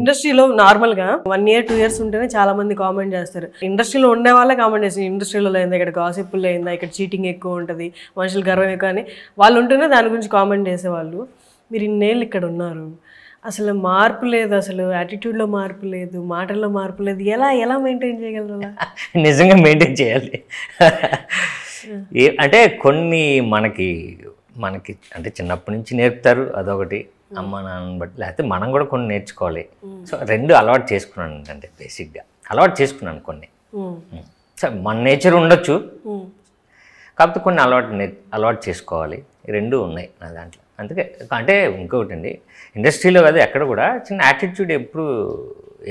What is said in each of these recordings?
ఇండస్ట్రీలో నార్మల్గా 1 year 2 years ఉంటేనే చాలా మంది కామెంట్ చేస్తారు. ఇండస్ట్రీలో ఉండే వాళ్ళే కామెంట్ చేస్తారు, ఇండస్ట్రీలో లేదా ఇక్కడ గాసిప్పులు లేదా ఇక్కడ చీటింగ్ ఎక్కువ ఉంటుంది, మనుషులు గర్వం ఎక్కువ అని వాళ్ళు ఉంటేనే దాని గురించి కామెంట్ చేసేవాళ్ళు. మీరు ఇన్నేళ్ళు ఇక్కడ ఉన్నారు, అసలు మార్పు లేదు, అసలు యాటిట్యూడ్లో మార్పు లేదు, మాటల్లో మార్పు లేదు, ఎలా ఎలా మెయింటైన్ చేయగలరు? నిజంగా మెయింటైన్ చేయాలి. అంటే కొన్ని మనకి మనకి అంటే చిన్నప్పటి నుంచి నేర్పుతారు, అదొకటి అమ్మ నాన్న బట్టి, లేకపోతే మనం కూడా కొన్ని నేర్చుకోవాలి. సో 2 అలవాటు చేసుకున్నాను. అంటే బేసిక్గా అలవాటు చేసుకున్నాను కొన్ని. సో మన నేచర్ ఉండొచ్చు, కాకపోతే కొన్ని అలవాటు చేసుకోవాలి. 2 ఉన్నాయి నా దాంట్లో. అందుకే అంటే ఇంకొకటి అండి, ఇండస్ట్రీలో కదా ఎక్కడ కూడా చిన్న యాటిట్యూడ్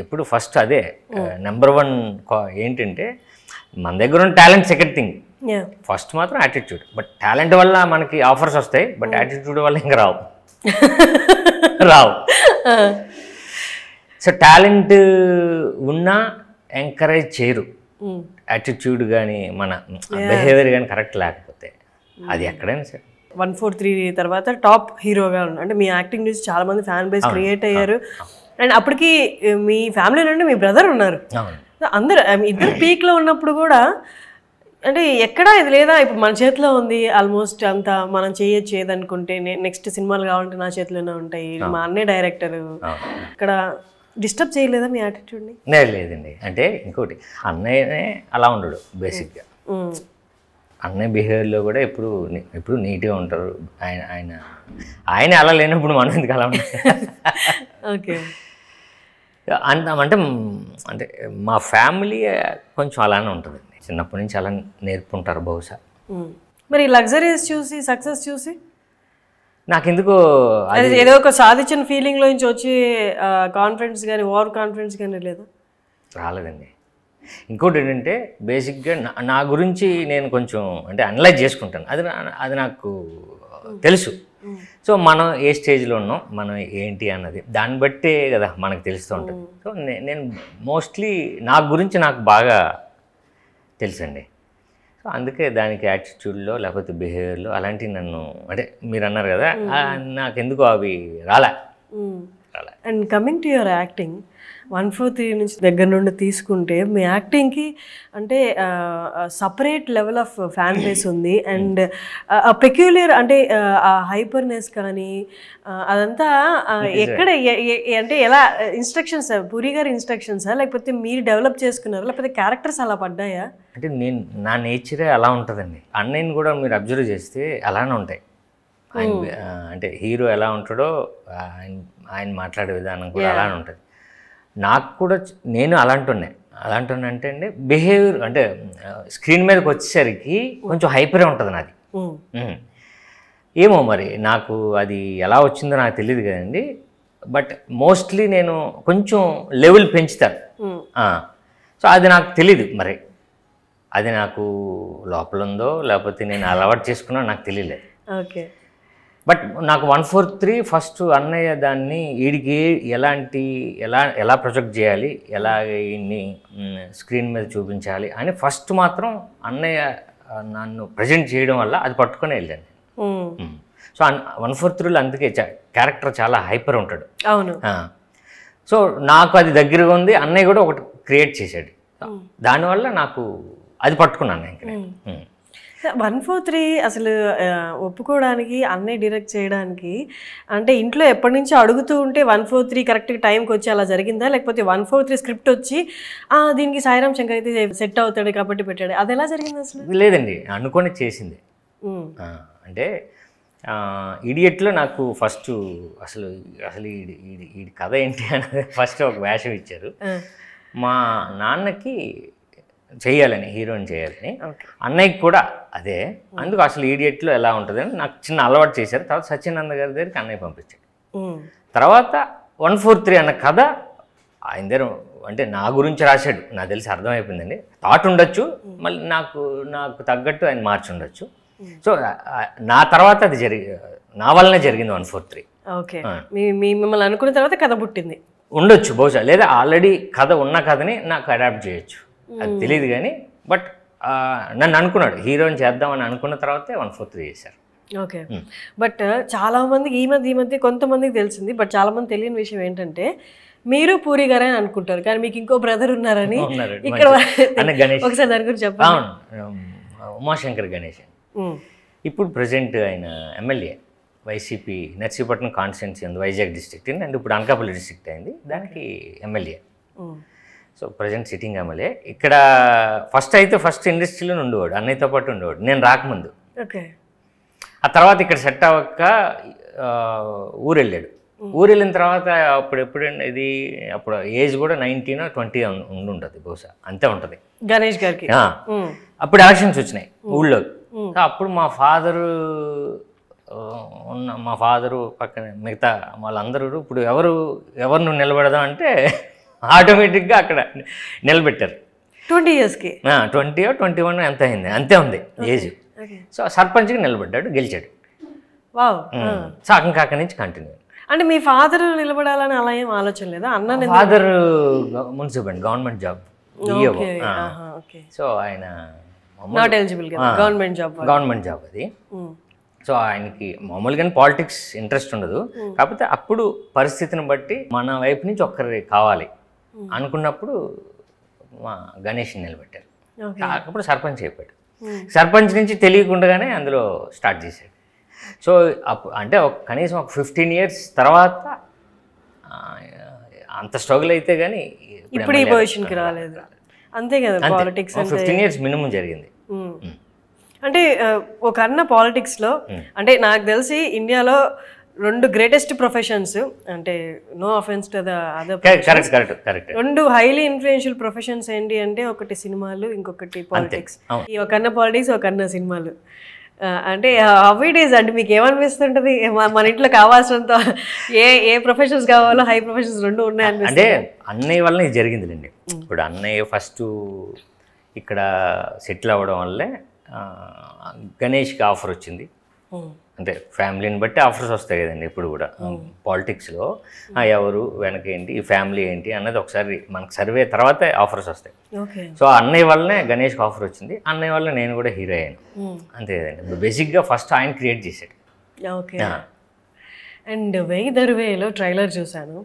ఎప్పుడు ఫస్ట్ అదే నెంబర్ 1 ఏంటంటే, మన దగ్గర ఉన్న టాలెంట్ సెకండ్ థింగ్, ఫస్ట్ మాత్రం యాటిట్యూడ్. బట్ టాలెంట్ వల్ల మనకి ఆఫర్స్ వస్తాయి, బట్ యాటిట్యూడ్ వల్ల ఇంకా రావు. సో టాలెంట్ ఉన్నా ఎంకరేజ్ చేయరు, యాటిట్యూడ్ కానీ మన బిహేవియర్ కానీ కరెక్ట్ లేకపోతే అది ఎక్కడైనా సరే. 143 తర్వాత టాప్ హీరోగా ఉన్నారు. అంటే మీ యాక్టింగ్ నుంచి చాలా మంది ఫ్యాన్ బేస్ క్రియేట్ అయ్యారు. అండ్ అప్పటికి మీ ఫ్యామిలీ నుండి మీ బ్రదర్ ఉన్నారు. అందరు ఇద్దరు పీక్లో ఉన్నప్పుడు కూడా అంటే ఎక్కడా ఇది లేదా, ఇప్పుడు మన చేతిలో ఉంది ఆల్మోస్ట్ అంతా, మనం చేయొచ్చు ఏదనుకుంటే, నెక్స్ట్ సినిమాలు కావాలంటే నా చేతిలోనే ఉంటాయి, మా అన్నే డైరెక్టర్, ఇక్కడ డిస్టర్బ్ చేయలేదా మీ యాటిట్యూడ్ని? లేదండి. అంటే ఇంకోటి, అన్నయ్యనే అలా ఉండడు బేసిక్గా. అన్నయ్య బిహేవియర్లో కూడా ఎప్పుడు నీట్గా ఉంటారు. ఆయన అలా లేనప్పుడు మనం ఎందుకు అలా ఉంటాం? ఓకే. అంటే మా ఫ్యామిలీ కొంచెం అలానే ఉంటుంది, చిన్నప్పటి నుంచి అలా నేర్పుకుంటారు బహుశా. మరి లగ్జరీస్ చూసి సక్సెస్ చూసి నాకెందుకో అది ఏదో ఒక సాధించిన ఫీలింగ్లో నుంచి వచ్చి కాన్ఫిడెన్స్ కానీ ఓవర్ కాన్ఫిడెన్స్ కానీ లేదా? రాలేదండి. ఇంకోటి ఏంటంటే, బేసిక్గా నా గురించి నేను కొంచెం అంటే అనలైజ్ చేసుకుంటాను. అది నాకు తెలుసు. సో మనం ఏ స్టేజ్లో ఉన్నాం, మనం ఏంటి అన్నది దాన్ని బట్టే కదా మనకు తెలుస్తూ ఉంటుంది. సో నేను మోస్ట్లీ నా గురించి నాకు బాగా తెలుసండి. సో అందుకే దానికి యాటిట్యూడ్లో లేకపోతే బిహేవియర్లో అలాంటివి నన్ను, అంటే మీరు అన్నారు కదా, నాకెందుకు అవి రాలే. And coming to your acting, 143 నుంచి దగ్గర నుండి తీసుకుంటే మీ యాక్టింగ్కి అంటే separate level of fan base ఉంది. అండ్ పెక్యులియర్ అంటే హైపర్నెస్ కానీ అదంతా ఎక్కడ అంటే ఎలా ఇన్స్ట్రక్షన్స్, పూరి గారి ఇన్స్ట్రక్షన్సా లేకపోతే మీరు డెవలప్ చేసుకున్నారా లేకపోతే క్యారెక్టర్స్ అలా పడ్డాయా? అంటే నా నేచరే అలా ఉంటుందండి. అన్నయ్యని కూడా మీరు అబ్జర్వ్ చేస్తే అలానే ఉంటాయి. అంటే హీరో ఎలా ఉంటాడో ఆయన మాట్లాడే విధానం కూడా అలానే ఉంటుంది. నాకు కూడా నేను అలాంటున్నా అంటే అండి, బిహేవియర్ అంటే స్క్రీన్ మీదకి వచ్చేసరికి కొంచెం హైపరే ఉంటుంది నాది. ఏమో మరి నాకు అది ఎలా వచ్చిందో నాకు తెలియదు కదండి. బట్ మోస్ట్లీ నేను కొంచెం లెవెల్ పెంచుతాను. సో అది నాకు తెలీదు, మరి అది నాకు లోపల ఉందో లేకపోతే నేను అలవాటు చేసుకున్నా నాకు తెలియలేదు. ఓకే. బట్ నాకు 143 ఫస్ట్ అన్నయ్య దాన్ని వీడికి ఎలా ప్రొజెక్ట్ చేయాలి, ఎలా ఈయన్ని స్క్రీన్ మీద చూపించాలి అని ఫస్ట్ మాత్రం అన్నయ్య నన్ను ప్రజెంట్ చేయడం వల్ల అది పట్టుకొని వెళ్ళాను. సో 143లో అందుకే క్యారెక్టర్ చాలా హైపర్ ఉంటాడు. అవును. సో నాకు అది దగ్గరగా ఉంది. అన్నయ్య కూడా ఒకటి క్రియేట్ చేశాడు, దానివల్ల నాకు అది పట్టుకున్నాను ఇంకా. 143 అసలు ఒప్పుకోవడానికి, అన్నయ్య డైరెక్ట్ చేయడానికి అంటే ఇంట్లో ఎప్పటి నుంచో అడుగుతూ ఉంటే 143 కరెక్ట్గా టైంకి వచ్చి అలా జరిగిందా, లేకపోతే 143 స్క్రిప్ట్ వచ్చి దీనికి సాయిరామ్ శంకర్ అయితే సెట్ అవుతాడు కాబట్టి పెట్టాడు, అది ఎలా జరిగింది అసలు? లేదండి, అనుకొని చేసింది. అంటే ఇడియట్లో నాకు ఫస్ట్ అసలు ఈ కథ ఏంటి అనేది ఫస్ట్ ఒక వేషం ఇచ్చారు. మా నాన్నకి చేయాలని, హీరోయిన్ చేయాలని, అన్నయ్యకి కూడా అదే. అందుకు అసలు ఈడియట్లో ఎలా ఉంటుందని నాకు చిన్న అలవాటు చేశారు. తర్వాత సత్యనంద గారి దగ్గరికి అన్నయ్య పంపించాడు. తర్వాత 143 అన్న కథ ఆయన దగ్గర అంటే నా గురించి రాశాడు. నాకు తెలిసి అర్థమైపోయిందండి, థాట్ ఉండొచ్చు, మళ్ళీ నాకు తగ్గట్టు ఆయన మార్చి ఉండొచ్చు. సో నా తర్వాత అది నా వల్లనే జరిగింది 143. ఓకే. మిమ్మల్ని అనుకున్న తర్వాత కథ పుట్టింది ఉండొచ్చు బహుశా, లేదా ఆల్రెడీ కథ ఉన్న కథని నాకు అడాప్ట్ చేయొచ్చు, అది తెలియదు. కానీ బట్ నన్ను అనుకున్నాడు, హీరోయిన్ చేద్దామని అనుకున్న తర్వాతే 143 చేశారు. ఓకే. బట్ చాలామందికి ఈ మధ్య కొంతమందికి తెలిసింది, బట్ చాలామంది తెలియని విషయం ఏంటంటే మీరు పూరి గారే అని అనుకుంటారు, కానీ మీకు ఇంకో బ్రదర్ ఉన్నారని ఉన్నారు. ఇక్కడ అన్న గణేష్. ఒకసారి దాని గురించి చెప్పండి. అవును, ఉమాశంకర్ గణేష్. ఇప్పుడు ప్రజెంట్ ఆయన ఎమ్మెల్యే వైసీపీ నర్సీపట్నం కాన్స్టిట్యున్సీ ఉంది, వైజాగ్ డిస్ట్రిక్ట్ అండ్ ఇప్పుడు అనకాపల్లి డిస్ట్రిక్ట్ అయింది, దానికి MLA. So present sitting MLA. ఇక్కడ ఫస్ట్ ఇండస్ట్రీలో ఉండేవాడు, అన్నయ్యతో పాటు ఉండేవాడు నేను రాకముందు. ఓకే. ఆ తర్వాత ఇక్కడ సెట్ అవ్వక ఊరు వెళ్ళాడు. ఊరు వెళ్ళిన తర్వాత ఎప్పుడండి ఇది, అప్పుడు ఏజ్ కూడా 19 or 20 ఉండుంటుంది బహుశా, అంతే ఉంటుంది గణేష్ గారికి. అప్పుడు ఎలక్షన్స్ వచ్చినాయి ఊళ్ళో. అప్పుడు మా ఫాదరు పక్కన మిగతా వాళ్ళందరూ ఇప్పుడు ఎవరు నువ్వు నిలబెడదాం అంటే ఆటోమేటిక్గా అక్కడ నిలబెట్టారు. 20 yearsకి 20 or 21 ఎంత అయింది, అంతే ఉంది ఏజ్. సో సర్పంచ్కి నిలబడ్డాడు, గెలిచాడు. వావ్. సో అక్కడి నుంచి కంటిన్యూ. అంటే మీ ఫాదర్ నిలబడాలని అలా ఏం ఆలోచన లేదా? అన్న father municipal government job. So ఆయన నాట్ ఎలిజిబుల్ కదా గవర్నమెంట్ జాబ్ అది. సో ఆయనకి మామూలుగానే పాలిటిక్స్ ఇంట్రెస్ట్ ఉండదు, కాకపోతే అప్పుడు పరిస్థితిని బట్టి మన వైపు నుంచి ఒక్కరి కావాలి అనుకున్నప్పుడు మా గణేష్ని నిలబెట్టారు. అప్పుడు సర్పంచ్ అయిపోయాడు. సర్పంచ్ నుంచి తెలియకుండానే అందులో స్టార్ట్ చేశాడు. సో అంటే కనీసం ఒక 15 years తర్వాత అంత స్ట్రగుల్ అయితే కానీ ఇప్పుడు ఈ పొజిషన్కి రాలేదు. అంతే కదా, పాలిటిక్స్ 15 years మినిమం జరిగింది. అంటే ఒక అన్న పాలిటిక్స్లో, అంటే నాకు తెలిసి ఇండియాలో 2 greatest professions, అంటే no offence to the other, correct 2 highly influential professions ఏంటి అంటే ఒకటి సినిమాలు, ఇంకొకటి పాలిటిక్స్. ఈ ఒక అన్న పాలిటిక్స్, ఒక అన్న సినిమాలు. అంటే హౌ ఇట్ ఈస్ అంటే మీకు ఏమనిపిస్తుంటుంది? మన ఇంట్లో కావాల్సినంత ఏ ప్రొఫెషన్స్ కావాలో హై ప్రొఫెషన్స్ 2 ఉన్నాయని. అంటే అన్నయ్య వల్ల ఇది జరిగిందిలేండి. ఇప్పుడు అన్నయ్య ఫస్ట్ ఇక్కడ సెటిల్ అవ్వడం వల్లే గణేష్కి ఆఫర్ వచ్చింది. అంటే ఫ్యామిలీని బట్టి ఆఫర్స్ వస్తాయి కదండి ఇప్పుడు కూడా పాలిటిక్స్లో. ఎవరు వెనక ఏంటి, ఈ ఫ్యామిలీ ఏంటి అన్నది ఒకసారి మనకు సర్వే తర్వాతే ఆఫర్స్ వస్తాయి. సో అన్నయ్య వల్లనే గణేష్కి ఆఫర్ వచ్చింది, అన్నయ్య వల్ల నేను కూడా హీరో అయ్యాను. అంతే కదండి, బేసిక్గా ఫస్ట్ ఆయన క్రియేట్ చేశాడు. ఓకే. అండ్ వెయ్యి దరువేలో ట్రైలర్ చూశాను.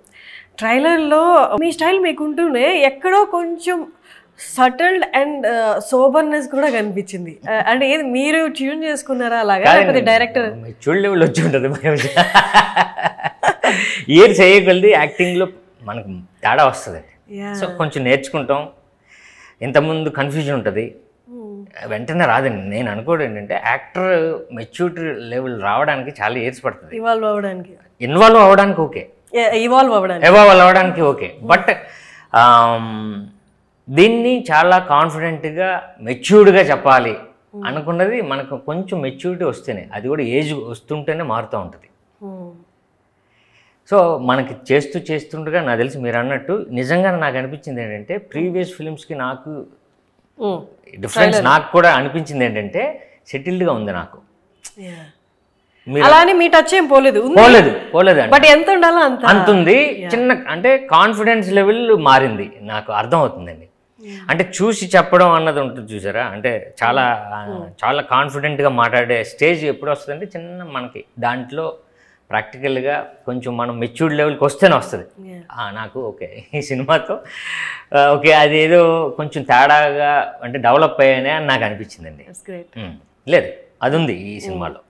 ట్రైలర్లో మీ స్టైల్ మీకుంటూనే ఎక్కడో కొంచెం సటిల్డ్ అండ్ సోబర్నెస్ కూడా కనిపించింది. అంటే ఏది మీరు ట్యూన్ చేసుకున్నారా అలాగా, లేకపోతే డైరెక్టర్ మెచ్యూర్డ్ లెవెల్ వచ్చి ఉంటుంది? ఇయర్ చేయగలది యాక్టింగ్లో మనకు తేడా వస్తుందండి. సో కొంచెం నేర్చుకుంటాం. ఇంతకుముందు కన్ఫ్యూజన్ ఉంటుంది, వెంటనే రాదండి. నేను అనుకోవడం ఏంటంటే యాక్టర్ మెచ్యూరిటీ లెవెల్ రావడానికి చాలా ఇయర్స్ పడుతుంది. ఇన్వాల్వ్ అవ్వడానికి ఓకే, ఎవాల్వ్ అవ్వడానికి ఓకే, బట్ దీన్ని చాలా కాన్ఫిడెంట్గా మెచ్యూర్డ్గా చెప్పాలి అనుకున్నది మనకు కొంచెం మెచ్యూరిటీ వస్తేనే, అది కూడా ఏజ్ వస్తుంటేనే మారుతూ ఉంటుంది. సో మనకి చేస్తుండగా నాకు తెలిసి మీరు అన్నట్టు నిజంగా నాకు అనిపించింది ఏంటంటే ప్రీవియస్ ఫిలిమ్స్కి నాకు డిఫరెన్స్ నాకు కూడా అనిపించింది ఏంటంటే సెటిల్డ్గా ఉంది నాకు. అలానే మీ టచ్ ఏం పోలేదు బట్ ఎంత ఉండాలో అంత ఉంది. చిన్న అంటే కాన్ఫిడెన్స్ లెవెల్ మారింది నాకు అర్థమవుతుందండి. అంటే చూసి చెప్పడం అన్నది ఉంటుంది చూసారా, అంటే చాలా కాన్ఫిడెంట్గా మాట్లాడే స్టేజ్ ఎప్పుడు వస్తుందంటే చిన్న మనకి దాంట్లో ప్రాక్టికల్గా కొంచెం మనం మెచ్యూర్డ్ లెవెల్కి వస్తేనే వస్తుంది. నాకు ఓకే ఈ సినిమాతో ఓకే అది ఏదో కొంచెం తేడాగా అంటే డెవలప్ అయ్యానే అని నాకు అనిపించిందండి. లేదు అది ఉంది ఈ సినిమాలో.